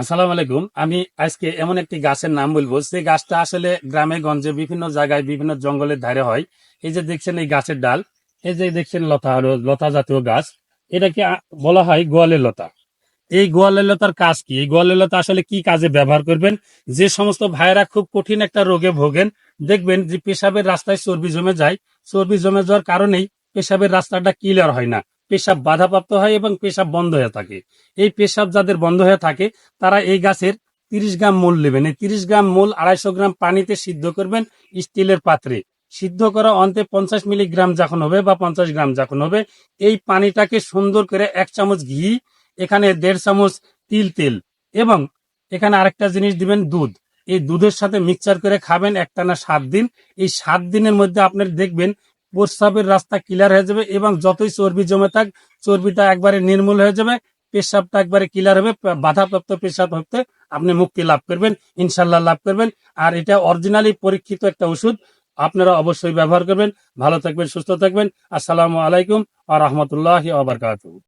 আসসালামু আলাইকুম। আমি আজকে এমন একটি গাছের নাম বলবো, যে গাছটা আসলে গ্রামে গঞ্জে বিভিন্ন জায়গায় বিভিন্ন জঙ্গলের ধারে হয়। এই যে দেখছেন এই গাছের ডাল, এই যে দেখছেন লতা, হলো লতা জাতীয় গাছ। এটাকে বলা হয় গোয়ালের লতা। এই গোয়ালের লতার কাজ কি? এই গোয়ালের লতা আসলে কি কাজে ব্যবহার করবেন? যে সমস্ত ভাইয়েরা খুব কঠিন একটা রোগে ভোগেন, দেখবেন যে পেশাবের রাস্তায় চর্বি জমে যায়। চর্বি জমে যাওয়ার কারণেই পেশাবের রাস্তাটা ক্লিয়ার হয় না, পেশাব বাধাপ্রাপ্ত হয় এবং পেশাব বন্ধ হয়ে থাকে। এই পেশাব যাদের বন্ধ হয়ে থাকে, তারা এই গাছের 30 গ্রাম মূল নেবেন। এই 30 গ্রাম মূল 250 গ্রাম পানিতে সিদ্ধ করবেন স্টিলের পাত্রে। সিদ্ধ করা অন্তে 50 মিলিগ্রাম যখন হবে বা 50 গ্রাম যখন হবে, এই পানিটাকে সুন্দর করে 1 চামচ ঘি, এখানে 1.5 চামচ তেল এবং এখানে আরেকটা জিনিস দিবেন, দুধ। এই দুধের সাথে মিক্সচার করে খাবেন একটানা 7 দিন। এই 7 দিনের মধ্যে আপনার দেখবেন প্রস্রাবের রাস্তা ক্লিয়ার হয়ে যাবে এবং যতই চর্বি জমে থাক, চর্বিটা একবারে নির্মূল হয়ে যাবে। পেশাবটা একবারে ক্লিয়ার হবে। বাধাপ্রাপ্ত পেশাব হতে আপনি মুক্তি লাভ করবেন, ইনশাল্লাহ লাভ করবেন। আর এটা অরিজিনালি পরীক্ষিত একটা ওষুধ, আপনারা অবশ্যই ব্যবহার করবেন। ভালো থাকবেন, সুস্থ থাকবেন। আসসালামু আলাইকুম ওয়া রাহমাতুল্লাহি ওয়া বারাকাতুহু।